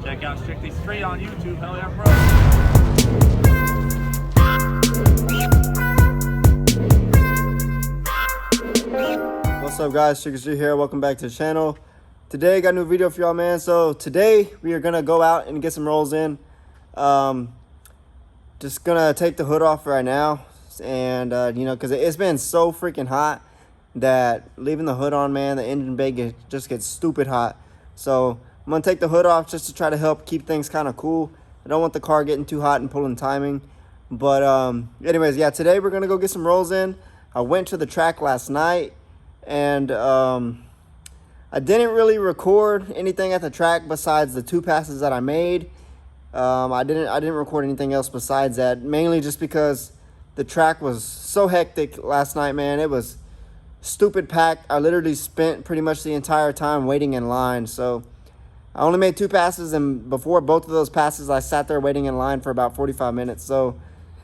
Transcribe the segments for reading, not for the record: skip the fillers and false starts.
Check out Strictly Straight on YouTube. Hell yeah, bro. What's up, guys? Strictly Straight here. Welcome back to the channel. Today, got a new video for y'all, man. So today we are gonna go out and get some rolls in. Just gonna take the hood off right now, and you know, because it's been so freaking hot that leaving the hood on, man, the engine bay just gets stupid hot. So I'm gonna take the hood off just to try to help keep things kind of cool. I don't want the car getting too hot and pulling timing. But anyways, yeah, today we're gonna go get some rolls in. I went to the track last night, and I didn't really record anything at the track besides the 2 passes that I made. I didn't record anything else besides that, mainly just because the track was so hectic last night, man. It was stupid packed. I literally spent pretty much the entire time waiting in line. So I only made 2 passes, and before both of those passes, I sat there waiting in line for about 45 minutes. So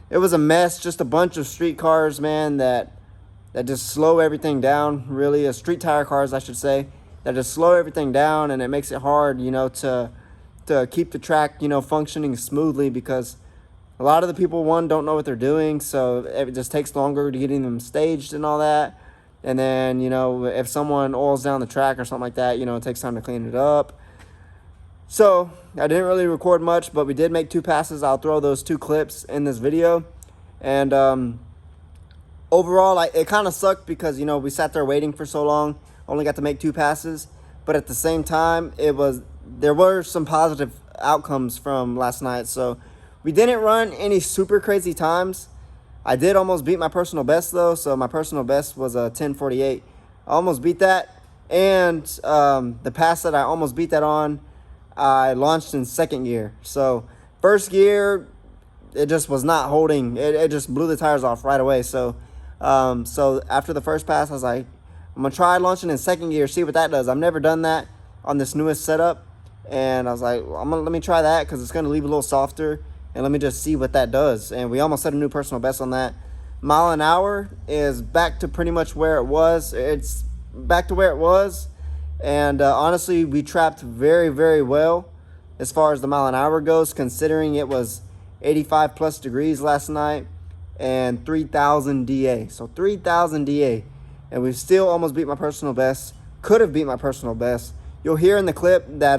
it was a mess, just a bunch of street cars, man, that just slow everything down, really. Street tire cars, I should say, that just slow everything down, and it makes it hard, you know, to keep the track, you know, functioning smoothly, because a lot of the people, one, don't know what they're doing, so it just takes longer to getting them staged and all that. And then, you know, if someone oils down the track or something like that, you know, it takes time to clean it up. So I didn't really record much, but we did make 2 passes. I'll throw those 2 clips in this video. And overall, it kind of sucked because, you know, we sat there waiting for so long, only got to make 2 passes. But at the same time, there were some positive outcomes from last night. So we didn't run any super crazy times. I did almost beat my personal best, though. So my personal best was a 10:48. I almost beat that. And the pass that I almost beat that on, I launched in 2nd gear. So 1st gear, it just was not holding. It just blew the tires off right away. So so after the first pass, I was like, I'm going to try launching in 2nd gear, see what that does. I've never done that on this newest setup. And I was like, well, let me try that, because it's going to leave a little softer. And let me just see what that does. And we almost set a new personal best on that. Mile an hour is back to pretty much where it was. It's back to where it was. And honestly, we trapped very, very well as far as the mile an hour goes, considering it was 85 plus degrees last night and 3,000 DA. So 3,000 DA. And we still almost beat my personal best. Could have beat my personal best. You'll hear in the clip that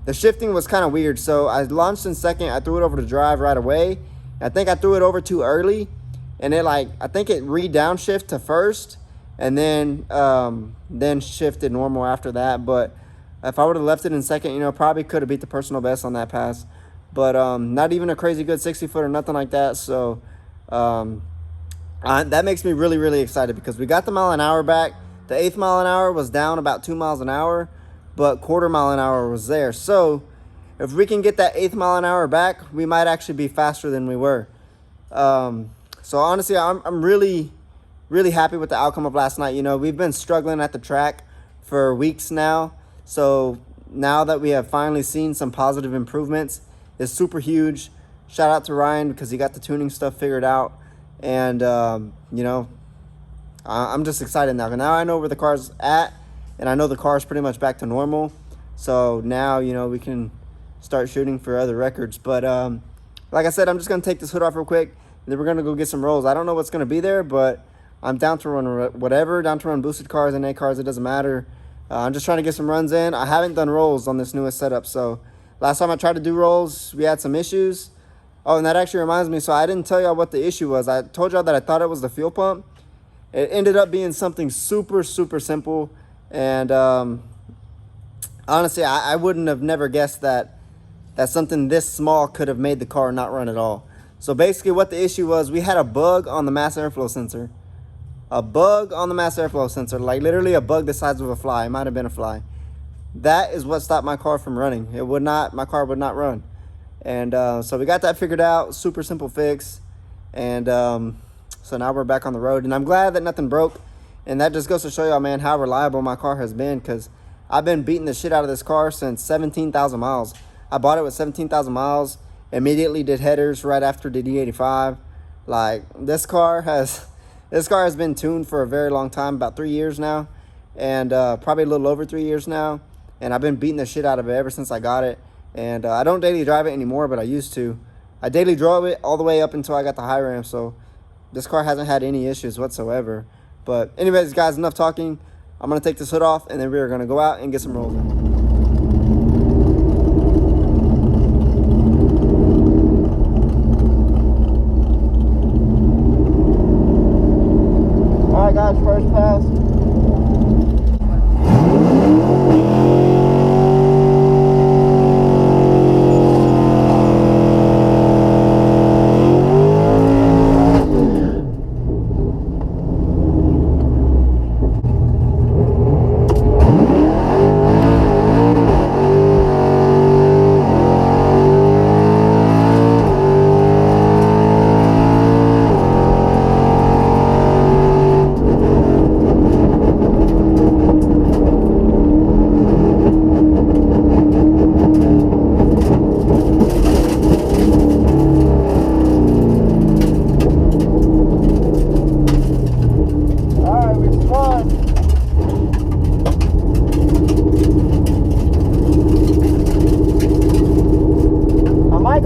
the shifting was kind of weird. So I launched in 2nd. I threw it over to drive right away. I think I threw it over too early. And I think it re-downshift to 1st. And then shifted normal after that. But if I would have left it in 2nd, you know, probably could have beat the personal best on that pass. But not even a crazy good 60-foot or nothing like that. So that makes me really, really excited, because we got the mile an hour back. The 8th mile an hour was down about 2 miles an hour, but 1/4 mile an hour was there. So if we can get that 8th mile an hour back, we might actually be faster than we were. So honestly, I'm really, really happy with the outcome of last night. You know, we've been struggling at the track for weeks now. So now that we have finally seen some positive improvements, it's super huge. Shout out to Ryan, because he got the tuning stuff figured out. And, you know, I'm just excited now. Now I know where the car's at, and I know the car's pretty much back to normal. So now, you know, we can start shooting for other records. But like I said, I'm just going to take this hood off real quick, and then we're going to go get some rolls. I don't know what's going to be there, but I'm down to run whatever, down to run boosted cars and A cars. It doesn't matter. I'm just trying to get some runs in. I haven't done rolls on this newest setup. So last time I tried to do rolls, we had some issues. Oh, and that actually reminds me. So I didn't tell y'all what the issue was. I told y'all that I thought it was the fuel pump. It ended up being something super, super simple. And honestly, I wouldn't have never guessed that something this small could have made the car not run at all. So basically what the issue was, we had a bug on the mass airflow sensor. A bug on the mass airflow sensor, like literally a bug the size of a fly. It might have been a fly. That is what stopped my car from running. My car would not run. And so we got that figured out. Super simple fix. And so now we're back on the road. And I'm glad that nothing broke. And that just goes to show y'all, man, how reliable my car has been. Because I've been beating the shit out of this car since 17,000 miles. I bought it with 17,000 miles. Immediately did headers right after the D85. Like, this car has been tuned for a very long time, about 3 years now. And probably a little over 3 years now. And I've been beating the shit out of it ever since I got it. And I don't daily drive it anymore, but I used to. I daily drove it all the way up until I got the high ram, so this car hasn't had any issues whatsoever. But anyways, guys, enough talking. I'm going to take this hood off, and then we're going to go out and get some rolls in. Alright guys, first pass.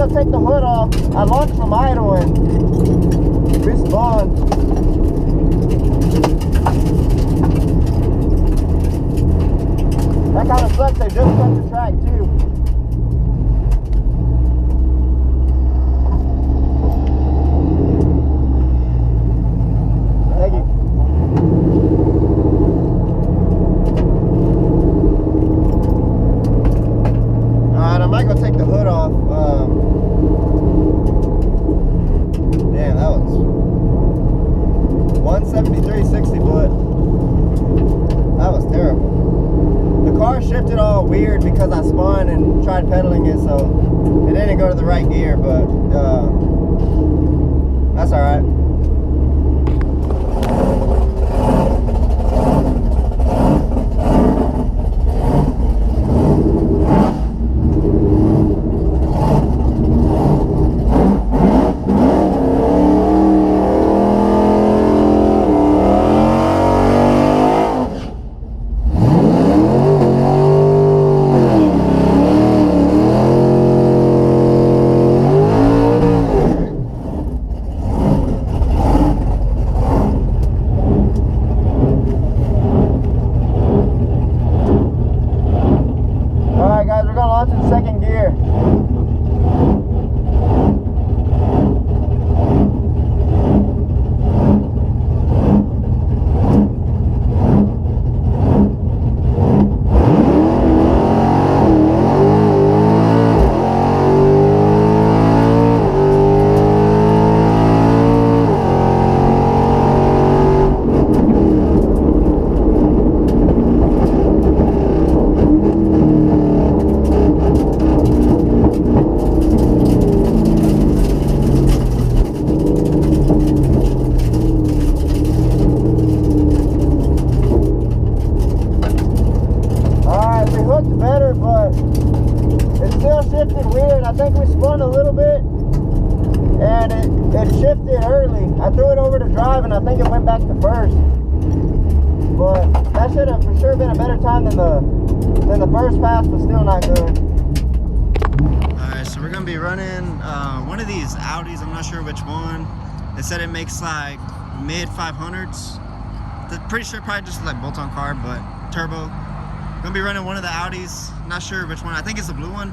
Take the hood off. I launched from idle and respawned. That kind of sucks. They just cut the track too. Thank you. Alright, I might go take the hood off. Damn, that was 173.60 foot. That was terrible. The car shifted all weird because I spun and tried pedaling it, so it didn't go to the right gear, but that's alright. Second gear. Better, but it still shifted weird. I think we spun a little bit and it shifted early. I threw it over to drive and I think it went back to first, but that should have for sure been a better time than the first pass, but still not good. Alright, so we're gonna be running one of these Audis. I'm not sure which one. They said it makes like mid 500s. Pretty sure probably just like bolt-on carb, but turbo. Gonna be running one of the Audis, not sure which one. I think it's the blue one.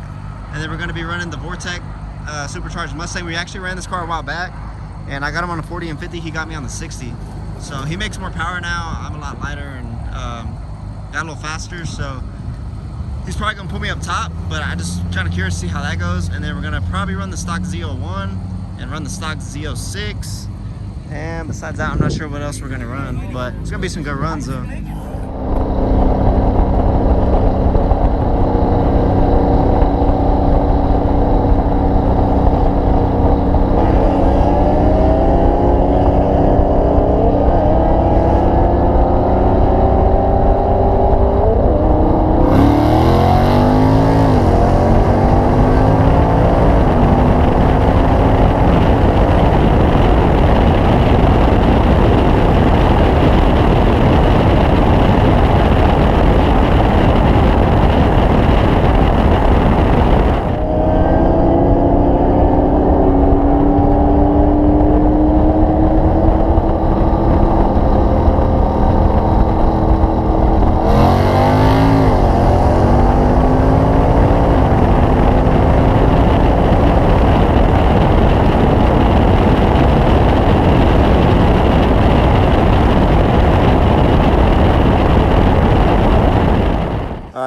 And then we're gonna be running the Vortec supercharged Mustang. We actually ran this car a while back, and I got him on a 40 and 50. He got me on the 60. So he makes more power now. I'm a lot lighter and got a little faster. So he's probably gonna put me up top, but I just kind of curious to see how that goes. And then we're gonna probably run the stock Z01 and run the stock Z06. And besides that, I'm not sure what else we're gonna run, but it's gonna be some good runs though.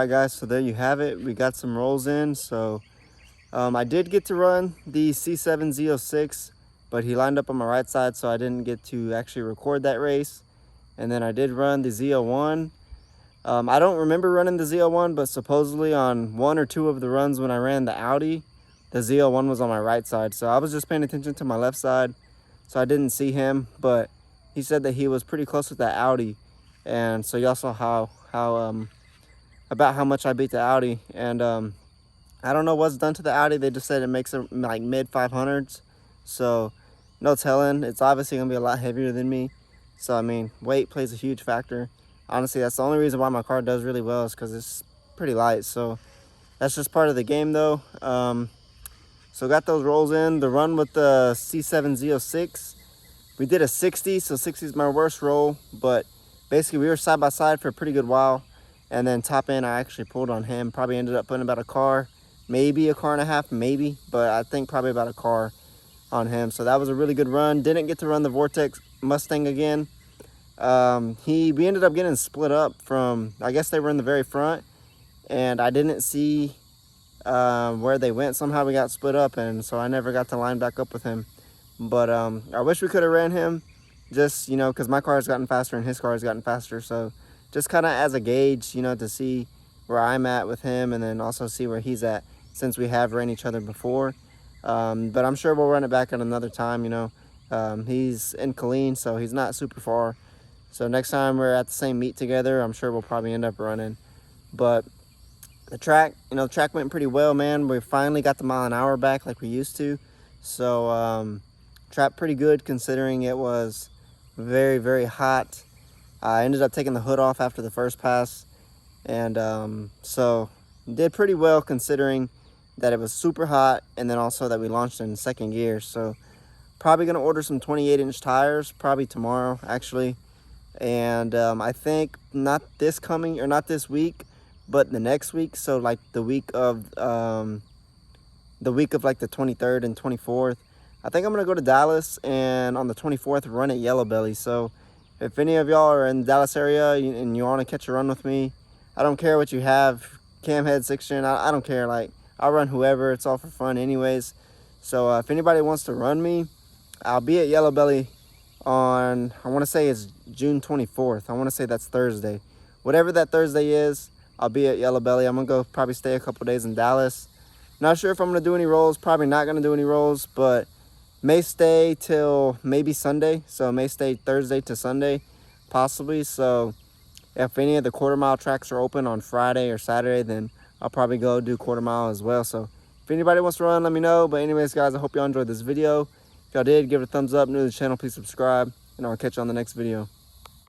Alright guys, so there you have it. We got some rolls in. So I did get to run the C7 Z06, but he lined up on my right side, so I didn't get to actually record that race. And then I did run the Z01. I don't remember running the Z01, but supposedly on 1 or 2 of the runs when I ran the Audi, the Z01 was on my right side. So I was just paying attention to my left side, so I didn't see him. But he said that he was pretty close with that Audi. And so y'all saw about how much I beat the Audi. And I don't know what's done to the Audi. They just said it makes it like mid 500s. So no telling. It's obviously going to be a lot heavier than me. So, I mean, weight plays a huge factor. Honestly, that's the only reason why my car does really well, is because it's pretty light. So that's just part of the game, though. So got those rolls in. The run with the C7 Z06, we did a 60. So 60 is my worst roll. But basically, we were side by side for a pretty good while. And then top end, I actually pulled on him. Probably ended up putting about a car, maybe a car and a half, maybe. But I think probably about a car on him. So that was a really good run. Didn't get to run the Vortex Mustang again. We ended up getting split up from, I guess they were in the very front. And I didn't see where they went. Somehow we got split up. And so I never got to line back up with him. But I wish we could have ran him. Just, you know, because my car has gotten faster and his car has gotten faster. So just kind of as a gauge, you know, to see where I'm at with him, and then also see where he's at, since we have ran each other before. But I'm sure we'll run it back at another time, you know. He's in Killeen, so he's not super far. So next time we're at the same meet together, I'm sure we'll probably end up running. But the track, you know, the track went pretty well, man. We finally got the mile an hour back like we used to. So track pretty good, considering it was very, very hot. I ended up taking the hood off after the first pass, and so did pretty well, considering that it was super hot, and then also that we launched in second gear. So probably going to order some 28-inch tires probably tomorrow, actually. And I think not this week, but the next week. So like the week of like the 23rd and 24th. I think I'm going to go to Dallas, and on the 24th run at Yellow Belly. So if any of y'all are in the Dallas area and you want to catch a run with me, I don't care what you have, cam head, 6-gen, I don't care. Like, I'll run whoever. It's all for fun anyways. So if anybody wants to run me, I'll be at Yellow Belly on, I want to say it's June 24th. I want to say that's Thursday. Whatever that Thursday is, I'll be at Yellow Belly. I'm going to go probably stay a couple days in Dallas. Not sure if I'm going to do any rolls. Probably not going to do any rolls, but may stay till maybe Sunday. So may stay Thursday to Sunday, possibly. So if any of the quarter mile tracks are open on Friday or Saturday, then I'll probably go do quarter mile as well. So if anybody wants to run, let me know. But anyways, guys, I hope y'all enjoyed this video. If y'all did, give it a thumbs up. New to the channel, please subscribe, and I'll catch you on the next video.